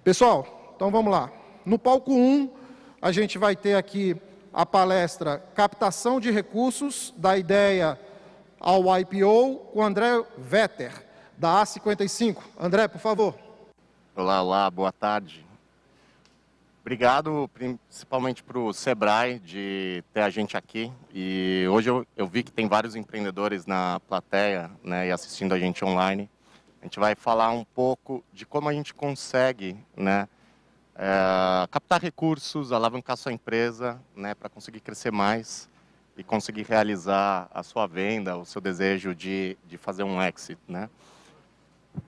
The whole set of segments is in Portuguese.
Pessoal, então vamos lá. No palco 1, a gente vai ter aqui a palestra Captação de Recursos, da ideia ao IPO, com André Vetter, da A55. André, por favor. Olá, boa tarde. Obrigado principalmente para o Sebrae de ter a gente aqui. E hoje eu vi que tem vários empreendedores na plateia, né, e assistindo a gente online. A gente vai falar um pouco de como a gente consegue, né, captar recursos, alavancar sua empresa, né, para conseguir crescer mais e conseguir realizar a sua venda, o seu desejo de fazer um exit, né?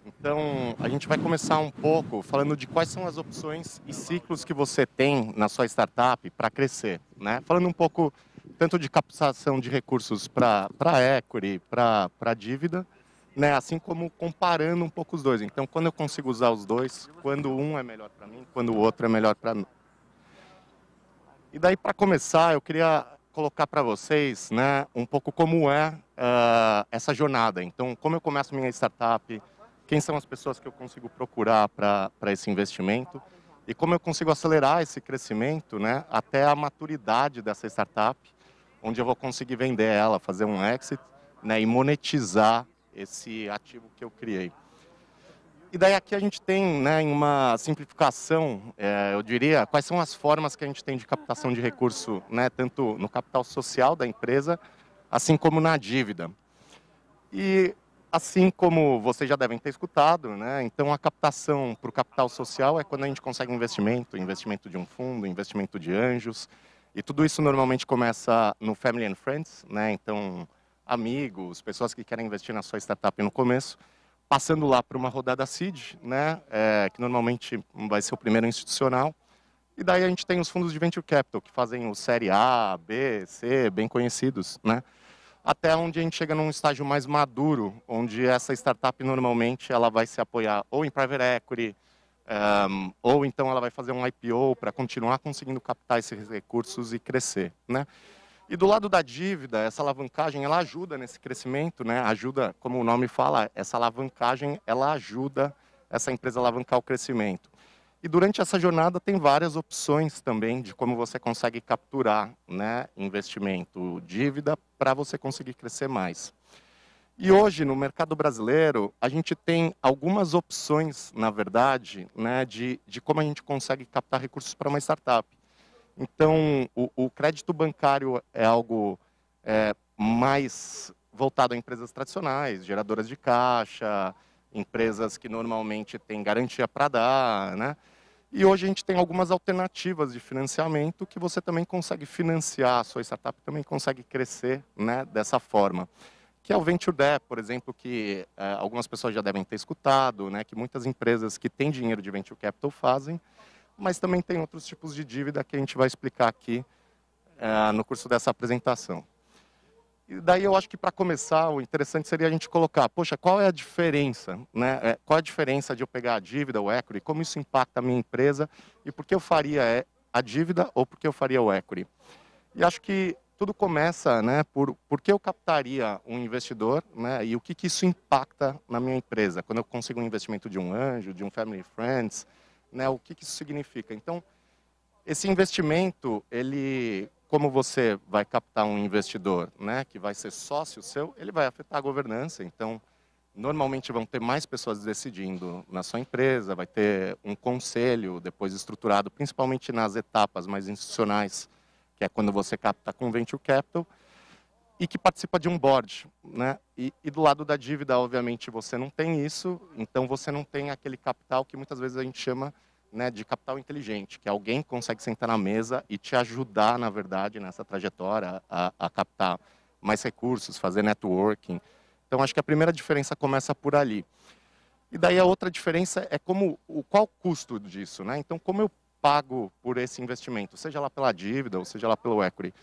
Então, a gente vai começar um pouco falando de quais são as opções e ciclos que você tem na sua startup para crescer, né? Falando um pouco tanto de captação de recursos para equity, para dívida, né? Assim como comparando um pouco os dois. Então, quando eu consigo usar os dois, quando um é melhor para mim, quando o outro é melhor para mim. E daí, para começar, eu queria colocar para vocês, né, um pouco como é essa jornada. Então, como eu começo minha startup, quem são as pessoas que eu consigo procurar para esse investimento e como eu consigo acelerar esse crescimento, né, até a maturidade dessa startup, onde eu vou conseguir vender ela, fazer um exit, né, e monetizar esse ativo que eu criei. E daí aqui a gente tem, né, em uma simplificação, eu diria, quais são as formas que a gente tem de captação de recurso, né, tanto no capital social da empresa, assim como na dívida. E assim como vocês já devem ter escutado, né, então a captação para o capital social é quando a gente consegue investimento de um fundo, investimento de anjos, e tudo isso normalmente começa no Family and Friends, né, então amigos, pessoas que querem investir na sua startup no começo, passando lá para uma rodada seed, né, que normalmente vai ser o primeiro institucional, e daí a gente tem os fundos de venture capital, que fazem o série A, B, C, bem conhecidos, né, até onde a gente chega num estágio mais maduro, onde essa startup normalmente ela vai se apoiar ou em private equity, ou então ela vai fazer um IPO para continuar conseguindo captar esses recursos e crescer, né. E do lado da dívida, essa alavancagem, ela ajuda nesse crescimento, né? Ajuda, como o nome fala, essa alavancagem, ela ajuda essa empresa a alavancar o crescimento. E durante essa jornada tem várias opções também de como você consegue capturar, né, investimento, dívida, para você conseguir crescer mais. E hoje, no mercado brasileiro, a gente tem algumas opções, na verdade, né, de como a gente consegue captar recursos para uma startup. Então, o crédito bancário é algo mais voltado a empresas tradicionais, geradoras de caixa, empresas que normalmente têm garantia para dar, né? E hoje a gente tem algumas alternativas de financiamento que você também consegue financiar, a sua startup também consegue crescer, né, dessa forma. Que é o Venture Debt, por exemplo, que algumas pessoas já devem ter escutado, né, que muitas empresas que têm dinheiro de Venture Capital fazem, mas também tem outros tipos de dívida que a gente vai explicar aqui no curso dessa apresentação. E daí eu acho que para começar, o interessante seria a gente colocar, poxa, qual é a diferença, né? Qual é a diferença de eu pegar a dívida, o equity, como isso impacta a minha empresa e por que eu faria a dívida ou por que eu faria o equity? E acho que tudo começa, né, por que eu captaria um investidor, né, e o que isso impacta na minha empresa, quando eu consigo um investimento de um anjo, de um family friends, né, o que isso significa. Então, esse investimento, ele, como você vai captar um investidor, né, que vai ser sócio seu, ele vai afetar a governança. Então, normalmente vão ter mais pessoas decidindo na sua empresa, vai ter um conselho depois estruturado, principalmente nas etapas mais institucionais, que é quando você capta com venture capital, e que participa de um board, né? E do lado da dívida, obviamente, você não tem isso, então você não tem aquele capital que muitas vezes a gente chama, né, de capital inteligente, que alguém consegue sentar na mesa e te ajudar, na verdade, nessa trajetória a captar mais recursos, fazer networking. Então, acho que a primeira diferença começa por ali. E daí a outra diferença é qual o custo disso, né? Então, como eu pago por esse investimento, seja lá pela dívida ou seja lá pelo equity.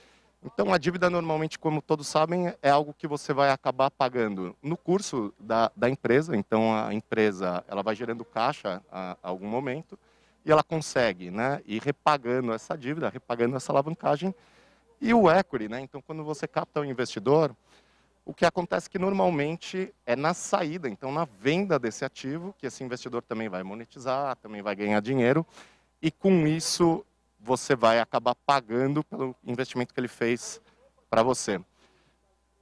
Então, a dívida normalmente, como todos sabem, é algo que você vai acabar pagando no curso da empresa. Então, a empresa ela vai gerando caixa a algum momento e ela consegue, né, ir repagando essa dívida, repagando essa alavancagem. E o equity, né? Então, quando você capta um investidor, O que acontece que normalmente é na saída, então na venda desse ativo, que esse investidor também vai monetizar, também vai ganhar dinheiro, e com isso você vai acabar pagando pelo investimento que ele fez para você.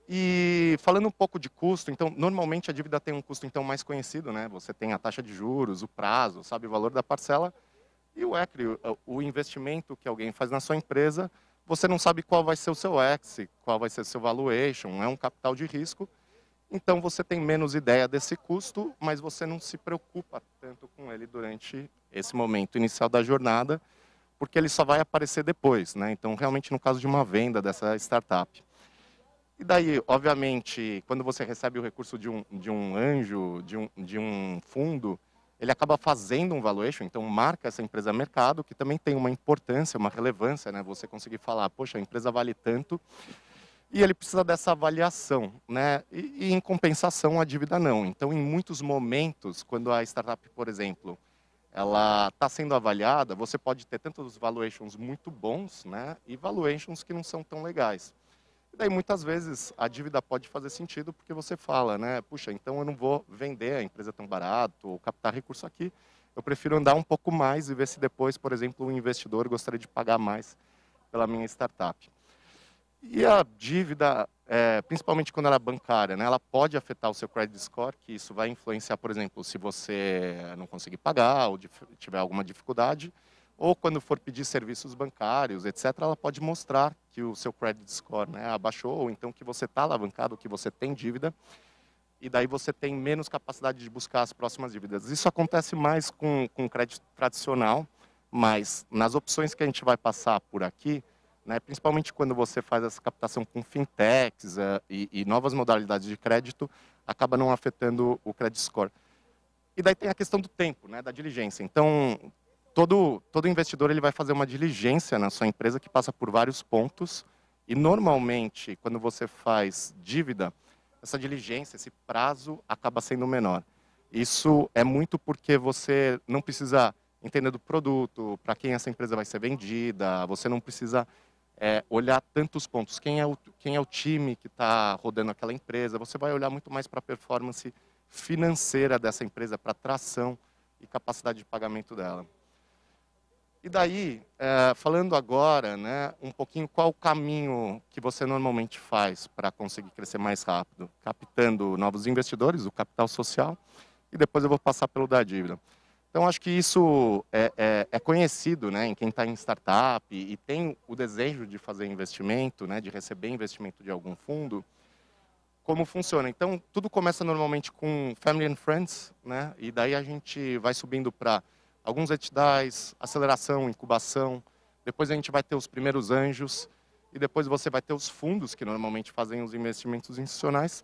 E falando um pouco de custo, então normalmente a dívida tem um custo então mais conhecido, né? Você tem a taxa de juros, o prazo, sabe o valor da parcela, e o equity, o investimento que alguém faz na sua empresa, você não sabe qual vai ser o seu exit, qual vai ser o seu valuation, é um capital de risco, então você tem menos ideia desse custo, mas você não se preocupa tanto com ele durante esse momento inicial da jornada, porque ele só vai aparecer depois, né? Então, realmente, no caso de uma venda dessa startup. E daí, obviamente, quando você recebe o recurso de um anjo, de um fundo, ele acaba fazendo um valuation, então marca essa empresa a mercado, que também tem uma importância, uma relevância, né? Você conseguir falar, poxa, a empresa vale tanto, e ele precisa dessa avaliação, né? E em compensação, a dívida não. Então, em muitos momentos, quando a startup, por exemplo, ela está sendo avaliada, você pode ter tantos valuations muito bons, né? E valuations que não são tão legais. E daí, muitas vezes, a dívida pode fazer sentido porque você fala, né? Puxa, então eu não vou vender a empresa tão barato ou captar recurso aqui. Eu prefiro andar um pouco mais e ver se depois, por exemplo, um investidor gostaria de pagar mais pela minha startup. E a dívida, principalmente quando ela é bancária, né? Ela pode afetar o seu credit score, que isso vai influenciar, por exemplo, se você não conseguir pagar ou tiver alguma dificuldade, ou quando for pedir serviços bancários, etc., ela pode mostrar que o seu credit score, né, abaixou, ou então que você está alavancado, que você tem dívida, e daí você tem menos capacidade de buscar as próximas dívidas. Isso acontece mais com crédito tradicional, mas nas opções que a gente vai passar por aqui, né, principalmente quando você faz essa captação com fintechs e novas modalidades de crédito, acaba não afetando o credit score. E daí tem a questão do tempo, né, da diligência. Então, todo investidor ele vai fazer uma diligência na sua empresa que passa por vários pontos. E normalmente, quando você faz dívida, essa diligência, esse prazo acaba sendo menor. Isso é muito porque você não precisa entender do produto, para quem essa empresa vai ser vendida, você não precisa olhar tantos pontos. Quem é o time que está rodando aquela empresa, você vai olhar muito mais para a performance financeira dessa empresa, para a tração e capacidade de pagamento dela. E daí, falando agora, né, um pouquinho qual o caminho que você normalmente faz para conseguir crescer mais rápido? Captando novos investidores, o capital social, e depois eu vou passar pelo da dívida. Então, acho que isso é conhecido, né, em quem está em startup e tem o desejo de fazer investimento, né, de receber investimento de algum fundo, como funciona. Então, tudo começa normalmente com Family and Friends, né, e daí a gente vai subindo para alguns editais, aceleração, incubação, depois a gente vai ter os primeiros anjos, e depois você vai ter os fundos, que normalmente fazem os investimentos institucionais,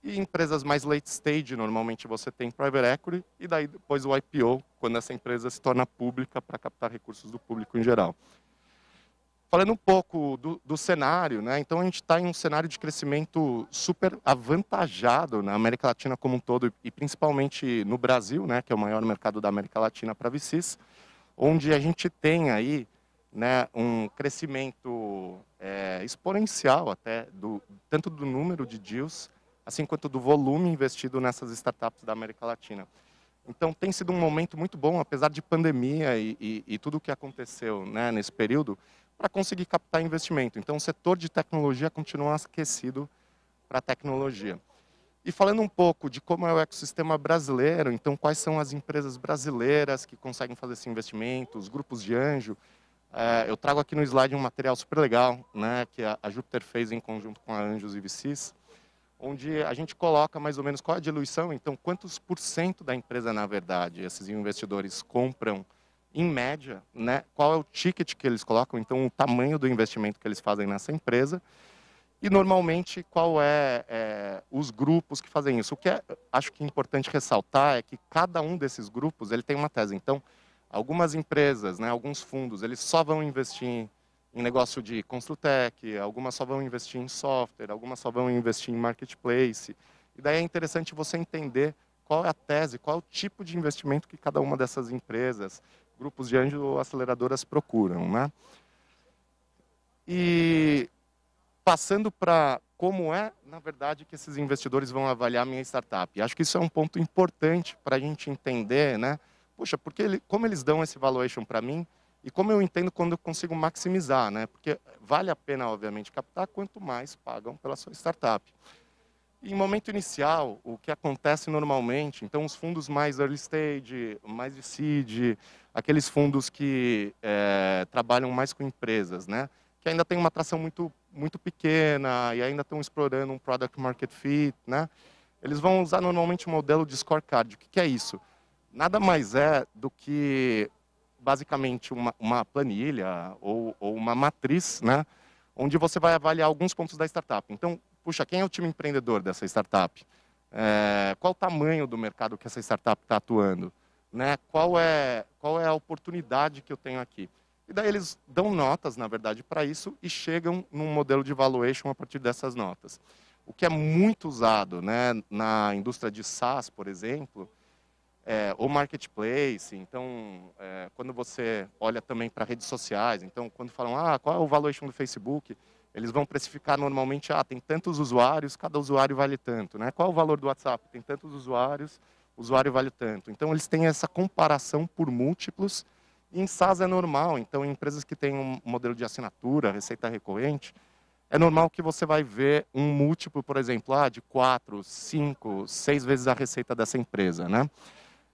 e empresas mais late stage, normalmente você tem private equity, e daí depois o IPO, quando essa empresa se torna pública para captar recursos do público em geral. Falando um pouco do cenário, né? Então a gente está em um cenário de crescimento super avantajado na América Latina como um todo, e principalmente no Brasil, né, que é o maior mercado da América Latina para VCs, onde a gente tem aí, né, um crescimento exponencial até, tanto do número de deals, assim quanto do volume investido nessas startups da América Latina. Então tem sido um momento muito bom, apesar de pandemia e tudo o que aconteceu, né, nesse período, para conseguir captar investimento. Então o setor de tecnologia continua aquecido para a tecnologia. E falando um pouco de como é o ecossistema brasileiro, então quais são as empresas brasileiras que conseguem fazer esse investimento, os grupos de anjo, eu trago aqui no slide um material super legal, né, que a Júpiter fez em conjunto com a Anjos e VCs, onde a gente coloca mais ou menos qual é a diluição, então quantos por cento da empresa, na verdade, esses investidores compram em média, né? Qual é o ticket que eles colocam, então o tamanho do investimento que eles fazem nessa empresa, e normalmente qual os grupos que fazem isso. O que acho que é importante ressaltar é que cada um desses grupos ele tem uma tese. Então, algumas empresas, né, alguns fundos, eles só vão investir em negócio de Construtech, algumas só vão investir em software, algumas só vão investir em marketplace. E daí é interessante você entender qual é a tese, qual é o tipo de investimento que cada uma dessas empresas, grupos de anjo ou aceleradoras procuram, né? E passando para como é, na verdade, que esses investidores vão avaliar a minha startup. E acho que isso é um ponto importante para a gente entender, né? Poxa, como eles dão esse valuation para mim e como eu entendo quando eu consigo maximizar, né? Porque vale a pena, obviamente, captar quanto mais pagam pela sua startup. E em momento inicial, o que acontece normalmente, então os fundos mais early stage, mais de seed, aqueles fundos que trabalham mais com empresas, né? Que ainda tem uma atração muito pequena e ainda estão explorando um product market fit, né? Eles vão usar normalmente um modelo de scorecard. O que é isso? Nada mais é do que, basicamente, uma planilha ou uma matriz, né? Onde você vai avaliar alguns pontos da startup. Então, puxa, quem é o time empreendedor dessa startup? Qual o tamanho do mercado que essa startup está atuando? Né? Qual é a oportunidade que eu tenho aqui? E daí eles dão notas, na verdade, para isso e chegam num modelo de valuation a partir dessas notas. O que é muito usado, né, na indústria de SaaS, por exemplo, ou marketplace. Então, quando você olha também para redes sociais, então, quando falam, qual é o valuation do Facebook? Eles vão precificar normalmente, tem tantos usuários, cada usuário vale tanto, né? Qual é o valor do WhatsApp? Tem tantos usuários, o usuário vale tanto. Então, eles têm essa comparação por múltiplos. E em SaaS é normal, então, em empresas que têm um modelo de assinatura, receita recorrente, é normal que você vai ver um múltiplo, por exemplo, de 4, 5, 6 vezes a receita dessa empresa, né?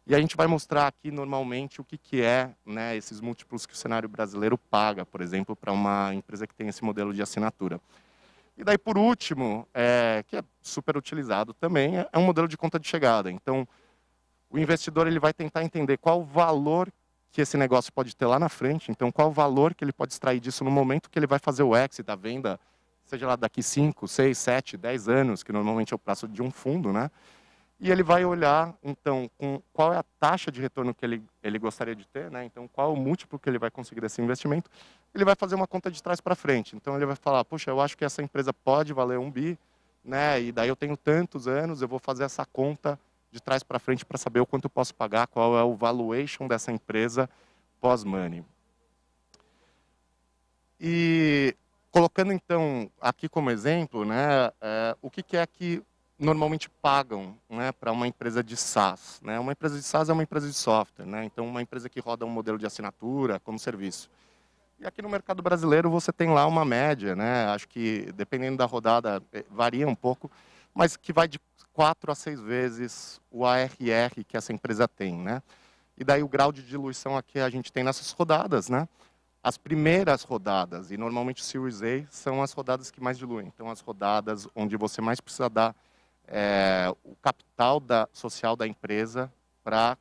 E a gente vai mostrar aqui, normalmente, o que é, né, esses múltiplos que o cenário brasileiro paga, por exemplo, para uma empresa que tem esse modelo de assinatura. E daí, por último, que é super utilizado também, é um modelo de conta de chegada. Então, o investidor ele vai tentar entender qual o valor que esse negócio pode ter lá na frente, então qual o valor que ele pode extrair disso no momento que ele vai fazer o exit da venda, seja lá daqui 5, 6, 7, 10 anos, que normalmente é o prazo de um fundo, né? E ele vai olhar, então, qual é a taxa de retorno que ele gostaria de ter, né? Então, qual é o múltiplo que ele vai conseguir desse investimento. Ele vai fazer uma conta de trás para frente. Então, ele vai falar, puxa, eu acho que essa empresa pode valer 1 bi, né? E daí eu tenho tantos anos, eu vou fazer essa conta de trás para frente para saber o quanto eu posso pagar, qual é o valuation dessa empresa pós-money. E colocando, então, aqui como exemplo, né, o que é que normalmente pagam, né, para uma empresa de SaaS. Né? Uma empresa de SaaS é uma empresa de software, né? Então uma empresa que roda um modelo de assinatura como serviço. E aqui no mercado brasileiro você tem lá uma média, né? Acho que dependendo da rodada varia um pouco, mas que vai de 4 a 6 vezes o ARR que essa empresa tem, né? E daí o grau de diluição aqui a gente tem nessas rodadas, né? As primeiras rodadas, e normalmente o Series A, são as rodadas que mais diluem. Então as rodadas onde você mais precisa dar o capital social da empresa para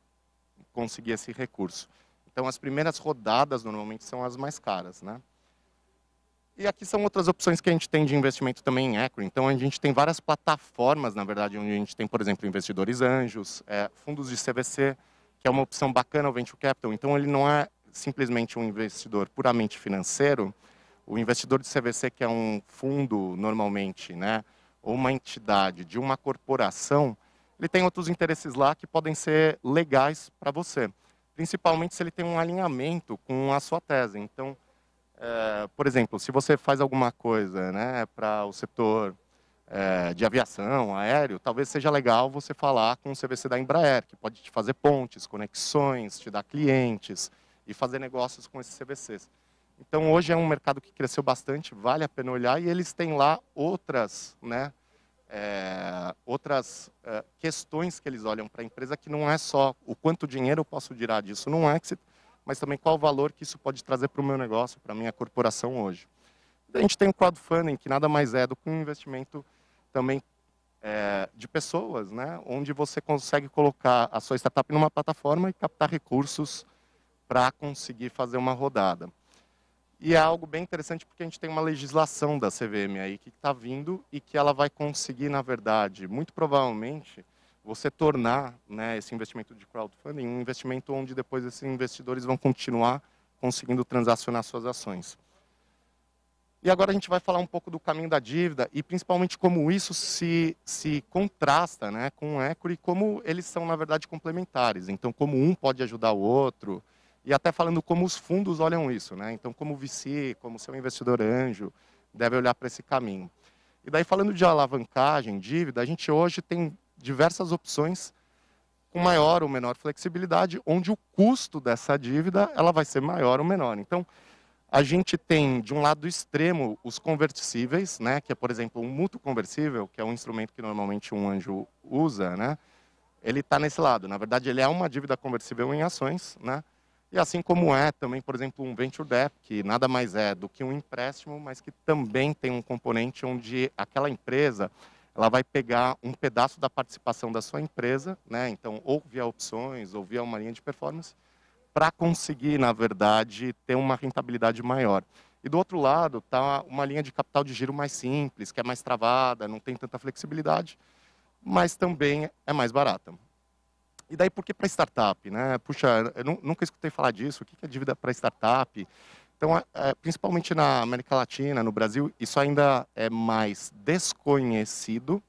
conseguir esse recurso. Então, as primeiras rodadas, normalmente, são as mais caras, né? E aqui são outras opções que a gente tem de investimento também em equity. Então, a gente tem várias plataformas, na verdade, onde a gente tem, por exemplo, investidores anjos, fundos de CVC, que é uma opção bacana, o Venture Capital. Então, ele não é simplesmente um investidor puramente financeiro. O investidor de CVC, que é um fundo, normalmente, né, ou uma entidade de uma corporação, ele tem outros interesses lá que podem ser legais para você. Principalmente se ele tem um alinhamento com a sua tese. Então, por exemplo, se você faz alguma coisa, né, para o setor de aviação, aéreo, talvez seja legal você falar com o CVC da Embraer, que pode te fazer pontes, conexões, te dar clientes e fazer negócios com esses CVCs. Então, hoje é um mercado que cresceu bastante, vale a pena olhar, e eles têm lá outras, né, questões que eles olham para a empresa, que não é só o quanto dinheiro eu posso tirar disso num exit, mas também qual o valor que isso pode trazer para o meu negócio, para a minha corporação hoje. A gente tem o crowdfunding, que nada mais é do que um investimento também de pessoas, né, onde você consegue colocar a sua startup numa plataforma e captar recursos para conseguir fazer uma rodada. E é algo bem interessante porque a gente tem uma legislação da CVM aí que está vindo e que ela vai conseguir, na verdade, muito provavelmente, você tornar, né, esse investimento de crowdfunding um investimento onde depois esses investidores vão continuar conseguindo transacionar suas ações. E agora a gente vai falar um pouco do caminho da dívida e principalmente como isso se contrasta, né, com o equity, como eles são, na verdade, complementares. Então, como um pode ajudar o outro. E até falando como os fundos olham isso, né? Então, como o VC, como seu investidor anjo, deve olhar para esse caminho. E daí, falando de alavancagem, dívida, a gente hoje tem diversas opções com maior ou menor flexibilidade, onde o custo dessa dívida ela vai ser maior ou menor. Então, a gente tem, de um lado extremo, os conversíveis, né, que é, por exemplo, um mútuo conversível, que é um instrumento que normalmente um anjo usa, né, ele está nesse lado. Na verdade, ele é uma dívida conversível em ações, né, e assim como é também, por exemplo, um venture debt, que nada mais é do que um empréstimo, mas que também tem um componente onde aquela empresa ela vai pegar um pedaço da participação da sua empresa, né, então, ou via opções, ou via uma linha de performance, para conseguir, na verdade, ter uma rentabilidade maior. E do outro lado está uma linha de capital de giro mais simples, que é mais travada, não tem tanta flexibilidade, mas também é mais barata. E daí por que para startup, né? Puxa, eu nunca escutei falar disso, o que é dívida para startup? Então, principalmente na América Latina, no Brasil, isso ainda é mais desconhecido,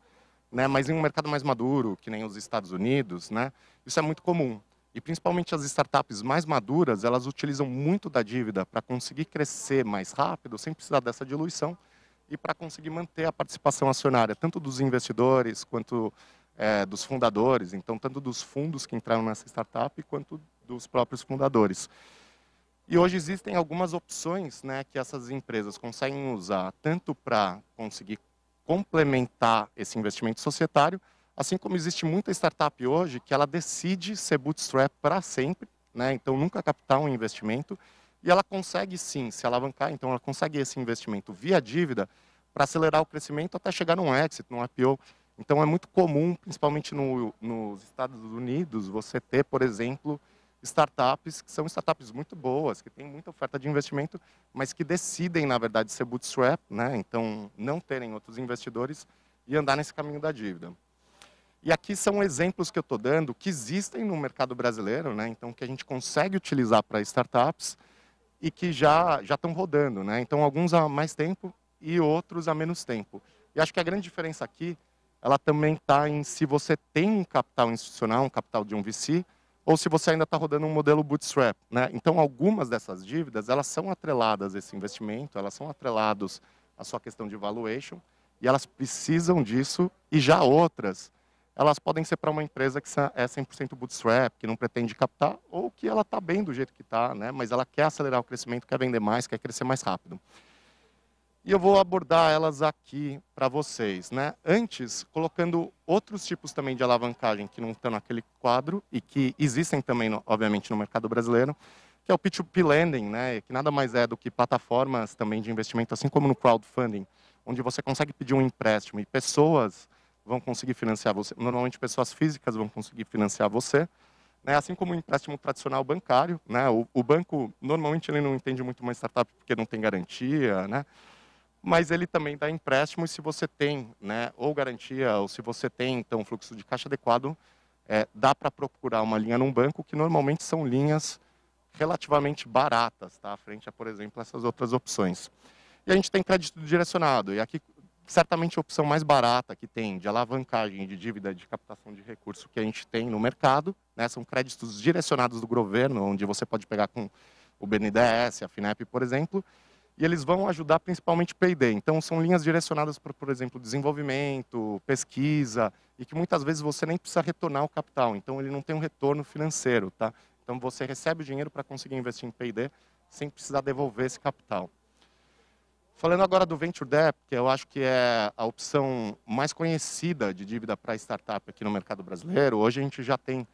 né? Mas em um mercado mais maduro, que nem os Estados Unidos, né? Isso é muito comum. E principalmente as startups mais maduras, elas utilizam muito da dívida para conseguir crescer mais rápido, sem precisar dessa diluição, e para conseguir manter a participação acionária, tanto dos investidores quanto dos fundadores, então tanto dos fundos que entraram nessa startup, quanto dos próprios fundadores. E hoje existem algumas opções, né, que essas empresas conseguem usar, tanto para conseguir complementar esse investimento societário, assim como existe muita startup hoje que ela decide ser bootstrap para sempre, né? Então nunca captar um investimento, e ela consegue sim se alavancar, então ela consegue esse investimento via dívida para acelerar o crescimento até chegar num exit, num IPO. Então é muito comum, principalmente nos Estados Unidos, você ter, por exemplo, startups que são startups muito boas, que têm muita oferta de investimento, mas que decidem, na verdade, ser bootstrap, né? Então não terem outros investidores e andar nesse caminho da dívida. E aqui são exemplos que eu estou dando que existem no mercado brasileiro, né? Então que a gente consegue utilizar para startups e que já estão rodando, né? Então alguns há mais tempo e outros há menos tempo. E acho que a grande diferença aqui, ela também está em se você tem um capital institucional, um capital de um VC, ou se você ainda está rodando um modelo bootstrap, né? Então algumas dessas dívidas, elas são atreladas a esse investimento, elas são atreladas à sua questão de valuation, e elas precisam disso, e já outras elas podem ser para uma empresa que é 100% bootstrap, que não pretende captar, ou que ela está bem do jeito que está, né? Mas ela quer acelerar o crescimento, quer vender mais, quer crescer mais rápido. E eu vou abordar elas aqui para vocês, né? Antes, colocando outros tipos também de alavancagem que não estão naquele quadro e que existem também, obviamente, no mercado brasileiro, que é o P2P Lending, né? Que nada mais é do que plataformas também de investimento, assim como no crowdfunding, onde você consegue pedir um empréstimo e pessoas vão conseguir financiar você. Normalmente, pessoas físicas vão conseguir financiar você, né? Assim como o empréstimo tradicional bancário, né? O banco, normalmente, ele não entende muito uma startup porque não tem garantia, né? Mas ele também dá empréstimo e se você tem, né, ou garantia, ou se você tem, então, fluxo de caixa adequado, dá para procurar uma linha num banco que normalmente são linhas relativamente baratas, tá? Frente a, por exemplo, essas outras opções. E a gente tem crédito direcionado, e aqui certamente a opção mais barata que tem de alavancagem de dívida de captação de recurso que a gente tem no mercado, né, são créditos direcionados do governo, onde você pode pegar com o BNDES, a FINEP, por exemplo, e eles vão ajudar principalmente P&D. Então, são linhas direcionadas para, por exemplo, desenvolvimento, pesquisa, e que muitas vezes você nem precisa retornar o capital. Então, ele não tem um retorno financeiro, tá? Então, você recebe o dinheiro para conseguir investir em P&D sem precisar devolver esse capital. Falando agora do Venture Debt, que eu acho que é a opção mais conhecida de dívida para startup aqui no mercado brasileiro, hoje a gente já tem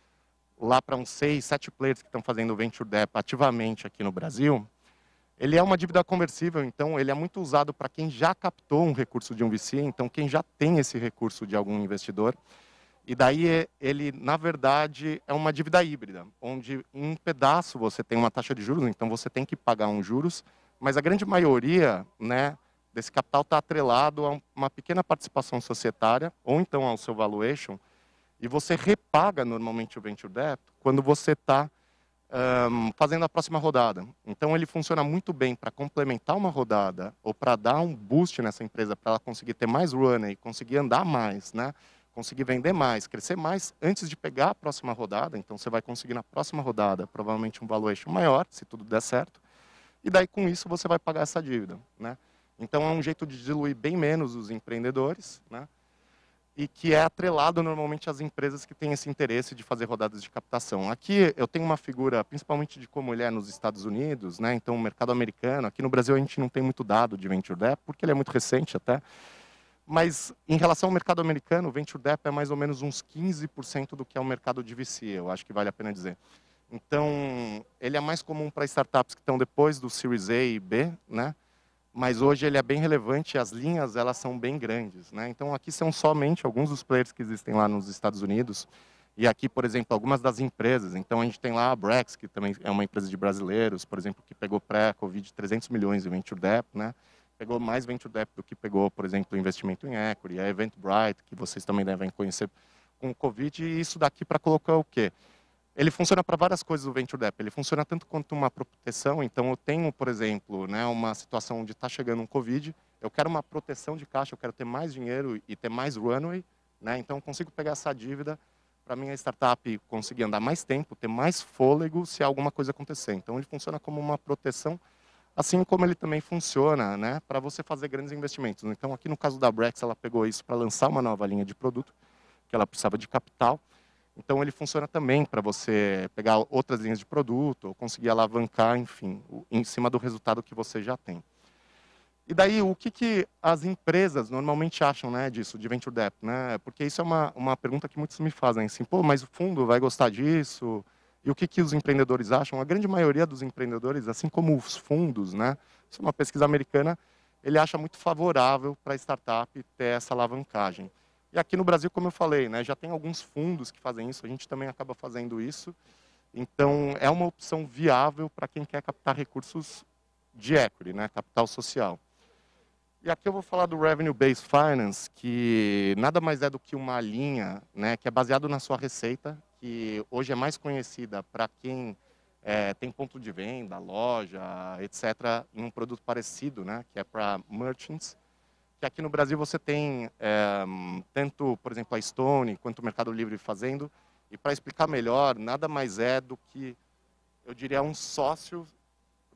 lá para uns 6, 7 players que estão fazendo Venture Debt ativamente aqui no Brasil. Ele é uma dívida conversível, então ele é muito usado para quem já captou um recurso de um VC, então quem já tem esse recurso de algum investidor. E daí ele, na verdade, é uma dívida híbrida, onde em um pedaço você tem uma taxa de juros, então você tem que pagar uns juros, mas a grande maioria, né, desse capital está atrelado a uma pequena participação societária, ou então ao seu valuation, e você repaga normalmente o Venture Debt quando você está fazendo a próxima rodada. Então ele funciona muito bem para complementar uma rodada ou para dar um boost nessa empresa para ela conseguir ter mais runway, conseguir andar mais, né? Conseguir vender mais, crescer mais antes de pegar a próxima rodada. Então você vai conseguir na próxima rodada provavelmente um valuation maior, se tudo der certo. E daí com isso você vai pagar essa dívida, né? Então, é um jeito de diluir bem menos os empreendedores, né? E que é atrelado normalmente às empresas que têm esse interesse de fazer rodadas de captação. Aqui eu tenho uma figura, principalmente de como ele é nos Estados Unidos, né? Então, o mercado americano, aqui no Brasil a gente não tem muito dado de Venture Debt, porque ele é muito recente até. Mas, em relação ao mercado americano, o Venture Debt é mais ou menos uns 15% do que é o mercado de VC, eu acho que vale a pena dizer. Então, ele é mais comum para startups que estão depois do Series A e B, né? Mas hoje ele é bem relevante e as linhas elas são bem grandes, né? Então, aqui são somente alguns dos players que existem lá nos Estados Unidos. E aqui, por exemplo, algumas das empresas. Então, a gente tem lá a Brex, que também é uma empresa de brasileiros, por exemplo, que pegou pré-Covid 300 milhões em Venture Debt, né? Pegou mais Venture Debt do que pegou, por exemplo, investimento em equity, a Eventbrite, que vocês também devem conhecer com o Covid, e isso daqui para colocar o quê? Ele funciona para várias coisas, o Venture Debt. Ele funciona tanto quanto uma proteção, então eu tenho, por exemplo, né, uma situação onde está chegando um Covid, eu quero uma proteção de caixa, eu quero ter mais dinheiro e ter mais runway, né, então eu consigo pegar essa dívida para minha startup conseguir andar mais tempo, ter mais fôlego se alguma coisa acontecer. Então ele funciona como uma proteção, assim como ele também funciona, né, para você fazer grandes investimentos. Então, aqui no caso da Brex, ela pegou isso para lançar uma nova linha de produto, que ela precisava de capital. Então, ele funciona também para você pegar outras linhas de produto, ou conseguir alavancar, enfim, em cima do resultado que você já tem. E daí, o que as empresas normalmente acham, né, disso, de Venture Debt, né? Porque isso é uma pergunta que muitos me fazem, assim, pô, mas o fundo vai gostar disso? E o que os empreendedores acham? A grande maioria dos empreendedores, assim como os fundos, né? Isso é uma pesquisa americana, ele acha muito favorável para a startup ter essa alavancagem. E aqui no Brasil, como eu falei, né, já tem alguns fundos que fazem isso, a gente também acaba fazendo isso. Então, é uma opção viável para quem quer captar recursos de equity, né, capital social. E aqui eu vou falar do Revenue Based Finance, que nada mais é do que uma linha, né, que é baseado na sua receita, que hoje é mais conhecida para quem tem ponto de venda, loja, etc., em um produto parecido, né, que é para merchants, que aqui no Brasil você tem tanto, por exemplo, a Stone, quanto o Mercado Livre fazendo, e para explicar melhor, nada mais é do que, eu diria, um sócio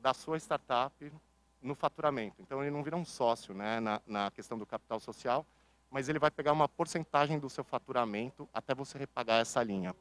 da sua startup no faturamento. Então, ele não vira um sócio, né, na questão do capital social, mas ele vai pegar uma porcentagem do seu faturamento até você repagar essa linha.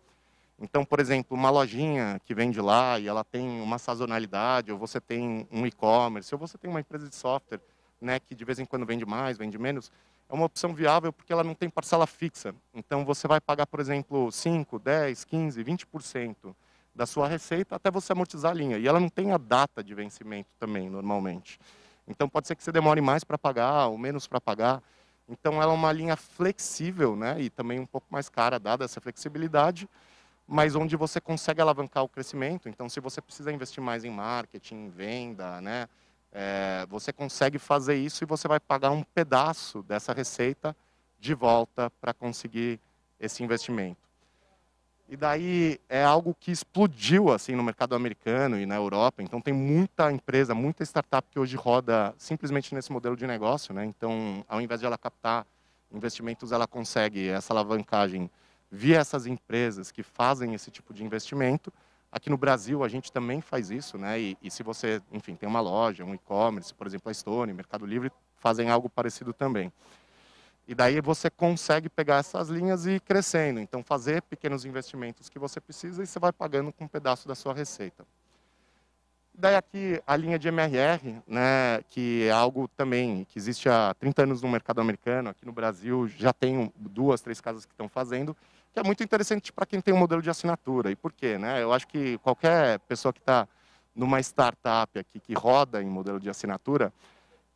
Então, por exemplo, uma lojinha que vende lá e ela tem uma sazonalidade, ou você tem um e-commerce, ou você tem uma empresa de software, né, que de vez em quando vende mais, vende menos, é uma opção viável porque ela não tem parcela fixa. Então, você vai pagar, por exemplo, 5, 10, 15, 20% da sua receita até você amortizar a linha. E ela não tem a data de vencimento também, normalmente. Então, pode ser que você demore mais para pagar ou menos para pagar. Então, ela é uma linha flexível, né, e também um pouco mais cara, dada essa flexibilidade, mas onde você consegue alavancar o crescimento. Então, se você precisa investir mais em marketing, em venda, né, você consegue fazer isso e você vai pagar um pedaço dessa receita de volta para conseguir esse investimento. E daí é algo que explodiu assim no mercado americano e na Europa. Então tem muita empresa, muita startup que hoje roda simplesmente nesse modelo de negócio, né? Então, ao invés de ela captar investimentos, ela consegue essa alavancagem via essas empresas que fazem esse tipo de investimento. Aqui no Brasil a gente também faz isso, né? E se você, enfim, tem uma loja, um e-commerce, por exemplo, a Stone, Mercado Livre, fazem algo parecido também. E daí você consegue pegar essas linhas e ir crescendo. Então, fazer pequenos investimentos que você precisa e você vai pagando com um pedaço da sua receita. Daí aqui a linha de MRR, né, que é algo também que existe há 30 anos no mercado americano. Aqui no Brasil já tem 2, 3 casas que estão fazendo, que é muito interessante para quem tem um modelo de assinatura. E por quê? Né? Eu acho que qualquer pessoa que está numa startup aqui que roda em modelo de assinatura,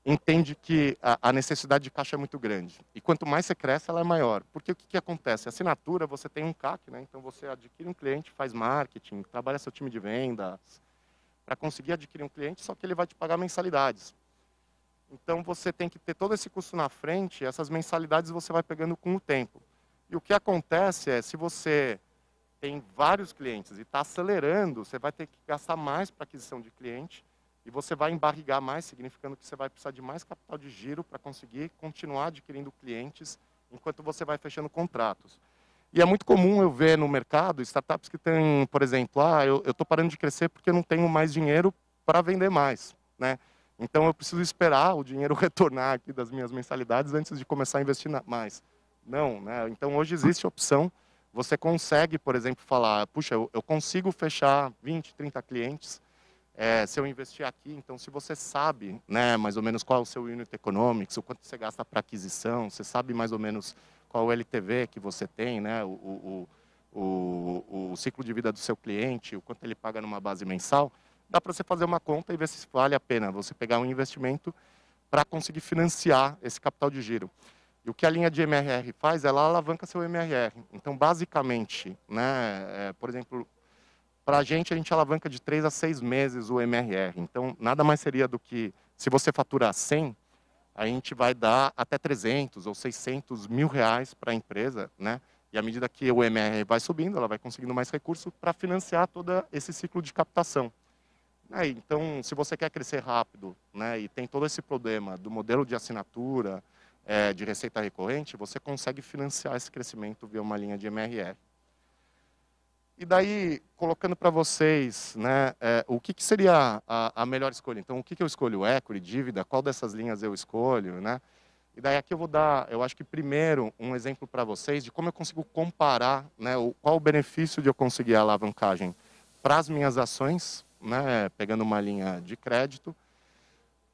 entende que a necessidade de caixa é muito grande. E quanto mais você cresce, ela é maior. Porque o que acontece? A assinatura, você tem um CAC, né? Então você adquire um cliente, faz marketing, trabalha seu time de vendas, para conseguir adquirir um cliente, só que ele vai te pagar mensalidades. Então você tem que ter todo esse custo na frente, e essas mensalidades você vai pegando com o tempo. E o que acontece é, se você tem vários clientes e está acelerando, você vai ter que gastar mais para aquisição de cliente, e você vai embarrigar mais, significando que você vai precisar de mais capital de giro para conseguir continuar adquirindo clientes enquanto você vai fechando contratos. E é muito comum eu ver no mercado startups que têm, por exemplo, eu estou parando de crescer porque eu não tenho mais dinheiro para vender mais, né? Então eu preciso esperar o dinheiro retornar aqui das minhas mensalidades antes de começar a investir mais. Não, né? Então hoje existe a opção, você consegue, por exemplo, falar, puxa, eu consigo fechar 20, 30 clientes se eu investir aqui. Então se você sabe, né, mais ou menos qual é o seu unit economics, o quanto você gasta para aquisição, você sabe mais ou menos qual é o LTV que você tem, né, o ciclo de vida do seu cliente, o quanto ele paga numa base mensal, dá para você fazer uma conta e ver se vale a pena você pegar um investimento para conseguir financiar esse capital de giro. E o que a linha de MRR faz, ela alavanca seu MRR. Então, basicamente, né, por exemplo, para a gente alavanca de 3 a 6 meses o MRR. Então, nada mais seria do que, se você faturar 100, a gente vai dar até 300 ou 600 mil reais para a empresa, né? E à medida que o MRR vai subindo, ela vai conseguindo mais recursos para financiar todo esse ciclo de captação. Então, se você quer crescer rápido, né, e tem todo esse problema do modelo de assinatura, de receita recorrente, você consegue financiar esse crescimento via uma linha de MRR. E daí, colocando para vocês, né, o que seria a melhor escolha. Então, o que eu escolho? Equity, dívida, qual dessas linhas eu escolho, né? E daí aqui eu vou dar, eu acho que primeiro, um exemplo para vocês de como eu consigo comparar, né, qual o benefício de eu conseguir a alavancagem para as minhas ações, né, pegando uma linha de crédito,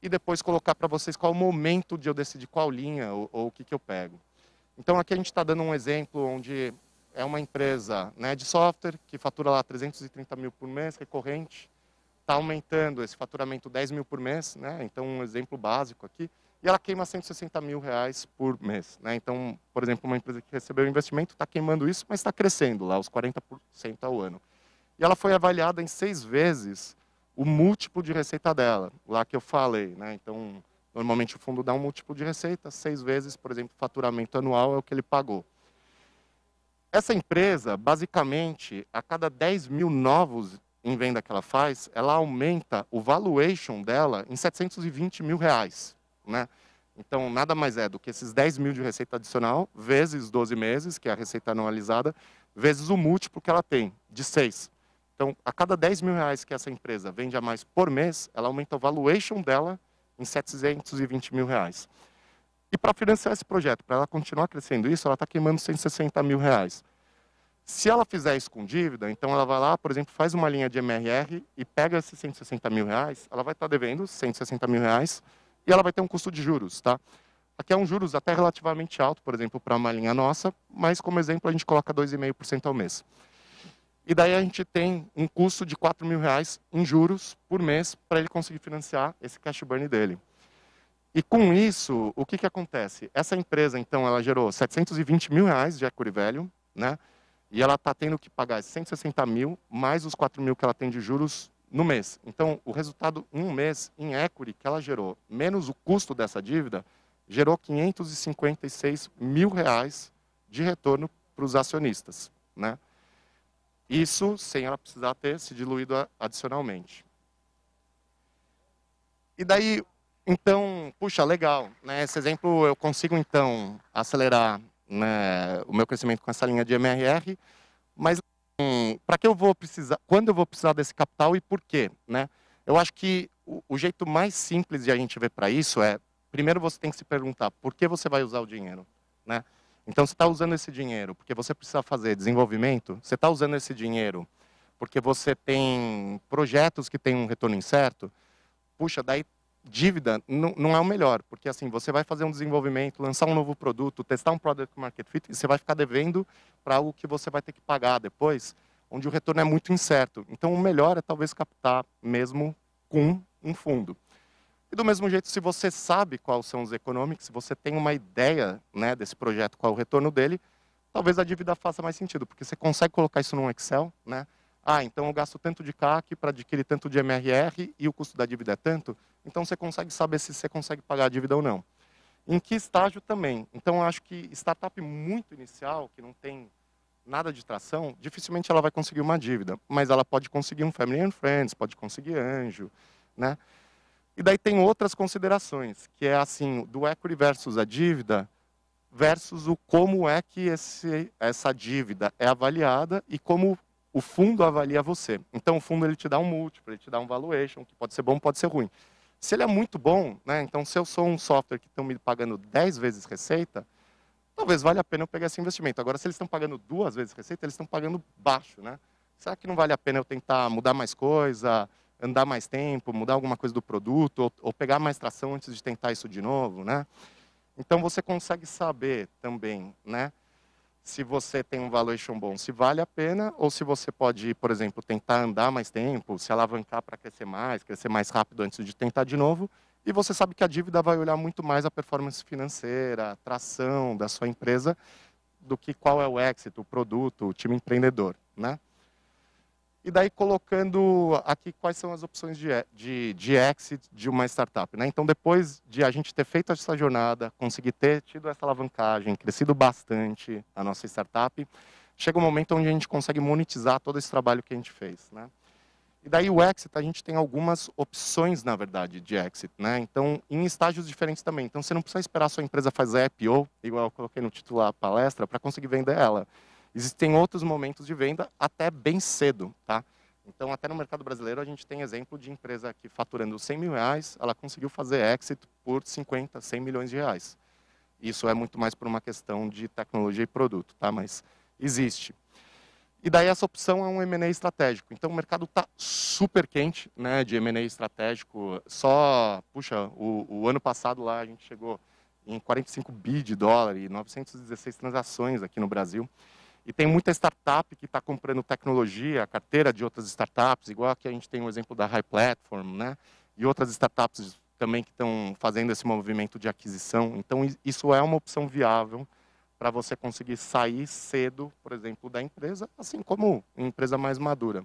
e depois colocar para vocês qual o momento de eu decidir qual linha ou o que eu pego. Então aqui a gente está dando um exemplo onde é uma empresa, né, de software que fatura lá 330 mil por mês, recorrente, está aumentando esse faturamento 10 mil por mês, né, então um exemplo básico aqui, e ela queima 160 mil reais por mês. Né? Então, por exemplo, uma empresa que recebeu investimento está queimando isso, mas está crescendo lá, os 40% ao ano. E ela foi avaliada em 6 vezes o múltiplo de receita dela, lá que eu falei. Né? Então, normalmente o fundo dá um múltiplo de receita, 6 vezes, por exemplo, faturamento anual é o que ele pagou. Essa empresa, basicamente, a cada 10 mil novos em venda que ela faz, ela aumenta o valuation dela em 720 mil reais. Né? Então, nada mais é do que esses 10 mil de receita adicional, vezes 12 meses, que é a receita anualizada, vezes o múltiplo que ela tem, de 6. Então, a cada 10 mil reais que essa empresa vende a mais por mês, ela aumenta o valuation dela em 720 mil reais. E para financiar esse projeto, para ela continuar crescendo isso, ela está queimando 160 mil reais. Se ela fizer isso com dívida, então ela vai lá, por exemplo, faz uma linha de MRR e pega esses 160 mil reais, ela vai estar devendo 160 mil reais, e ela vai ter um custo de juros, tá? Aqui é um juros até relativamente alto, por exemplo, para uma linha nossa, mas como exemplo a gente coloca 2,5% ao mês. E daí a gente tem um custo de 4 mil reais em juros por mês para ele conseguir financiar esse cash burn dele. E com isso, o que acontece? Essa empresa, então, ela gerou 720 mil reais de equity value, né? E ela está tendo que pagar 160 mil mais os 4 mil que ela tem de juros no mês. Então, o resultado em um mês, em equity, que ela gerou, menos o custo dessa dívida, gerou 556 mil reais de retorno para os acionistas. Né? Isso sem ela precisar ter se diluído adicionalmente. E daí, então, puxa, legal. Né? Esse exemplo eu consigo, então, acelerar, né, o meu crescimento com essa linha de MRR, mas para que eu vou precisar, quando eu vou precisar desse capital e por quê, né? Eu acho que o jeito mais simples de a gente ver para isso é, primeiro você tem que se perguntar por que você vai usar o dinheiro, né? Então você está usando esse dinheiro porque você precisa fazer desenvolvimento, você está usando esse dinheiro porque você tem projetos que têm um retorno incerto, puxa, daí dívida não é o melhor, porque assim, você vai fazer um desenvolvimento, lançar um novo produto, testar um product market fit, e você vai ficar devendo para algo que você vai ter que pagar depois, onde o retorno é muito incerto. Então, o melhor é talvez captar mesmo com um fundo. E do mesmo jeito, se você sabe quais são os economics, se você tem uma ideia, né, desse projeto, qual é o retorno dele, talvez a dívida faça mais sentido, porque você consegue colocar isso num Excel, né? Ah, então eu gasto tanto de CAC para adquirir tanto de MRR e o custo da dívida é tanto, então você consegue saber se você consegue pagar a dívida ou não. Em que estágio também. Então eu acho que startup muito inicial, que não tem nada de tração, dificilmente ela vai conseguir uma dívida, mas ela pode conseguir um family and friends, pode conseguir anjo, né? E daí tem outras considerações, que é assim, do equity versus a dívida, versus o como é que essa dívida é avaliada e como o fundo avalia você. Então, o fundo ele te dá um múltiplo, ele te dá um valuation, que pode ser bom, pode ser ruim. Se ele é muito bom, né, então se eu sou um software que estão me pagando 10 vezes receita, talvez valha a pena eu pegar esse investimento. Agora, se eles estão pagando 2 vezes receita, eles estão pagando baixo, né? Será que não vale a pena eu tentar mudar mais coisa, andar mais tempo, mudar alguma coisa do produto, ou pegar mais tração antes de tentar isso de novo, né? Então, você consegue saber também, né, se você tem um valuation bom, se vale a pena, ou se você pode, por exemplo, tentar andar mais tempo, se alavancar para crescer mais rápido antes de tentar de novo, e você sabe que a dívida vai olhar muito mais a performance financeira, a tração da sua empresa, do que qual é o exit, o produto, o time empreendedor, né? E daí colocando aqui quais são as opções de exit de uma startup, né? Então, depois de a gente ter feito essa jornada, conseguir ter tido essa alavancagem, crescido bastante a nossa startup, chega um momento onde a gente consegue monetizar todo esse trabalho que a gente fez, né? E daí o exit, a gente tem algumas opções, na verdade, de exit, né? Então, em estágios diferentes também. Então, você não precisa esperar a sua empresa fazer IPO, igual eu coloquei no título da palestra, para conseguir vender ela. Existem outros momentos de venda até bem cedo, tá? Então, até no mercado brasileiro, a gente tem exemplo de empresa que faturando 100 mil reais, ela conseguiu fazer exit por 50, 100 milhões de reais. Isso é muito mais por uma questão de tecnologia e produto, tá? Mas existe. E daí essa opção é um M&A estratégico. Então, o mercado está super quente, né, de M&A estratégico. Puxa, o ano passado lá a gente chegou em 45 bi de dólar e 916 transações aqui no Brasil. E tem muita startup que está comprando tecnologia, a carteira de outras startups, igual aqui a gente tem o exemplo da High Platform, né? E outras startups também que estão fazendo esse movimento de aquisição. Então, isso é uma opção viável para você conseguir sair cedo, por exemplo, da empresa, assim como uma empresa mais madura.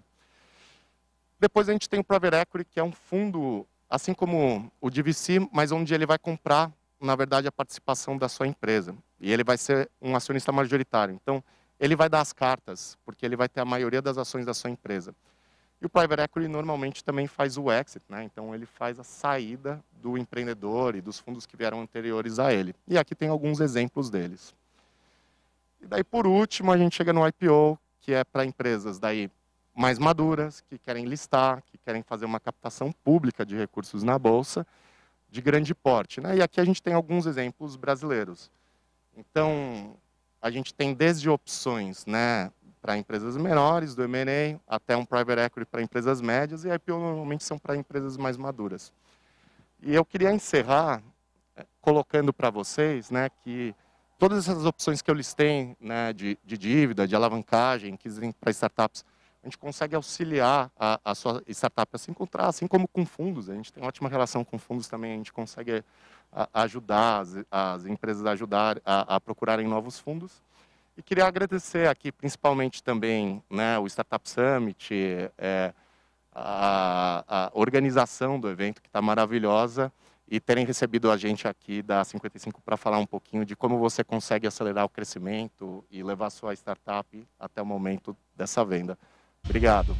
Depois a gente tem o Private Equity, que é um fundo, assim como o de VC, mas onde ele vai comprar, na verdade, a participação da sua empresa. E ele vai ser um acionista majoritário. Então, ele vai dar as cartas, porque ele vai ter a maioria das ações da sua empresa. E o Private Equity normalmente também faz o exit, né? Então ele faz a saída do empreendedor e dos fundos que vieram anteriores a ele. E aqui tem alguns exemplos deles. E daí, por último, a gente chega no IPO, que é para empresas daí mais maduras, que querem listar, que querem fazer uma captação pública de recursos na Bolsa, de grande porte, né? E aqui a gente tem alguns exemplos brasileiros. Então, a gente tem desde opções, né, para empresas menores, do M&A, até um private equity para empresas médias, e IPO normalmente são para empresas mais maduras. E eu queria encerrar colocando para vocês, né, que todas essas opções que eu listei, né, de dívida, de alavancagem, que existem para startups, a gente consegue auxiliar a sua startup a se encontrar, assim como com fundos. A gente tem ótima relação com fundos também, a gente consegue ajudar as empresas a procurarem novos fundos. E queria agradecer aqui, principalmente também, né, o Startup Summit, a organização do evento, que está maravilhosa, e terem recebido a gente aqui da 55 para falar um pouquinho de como você consegue acelerar o crescimento e levar a sua startup até o momento dessa venda. Obrigado.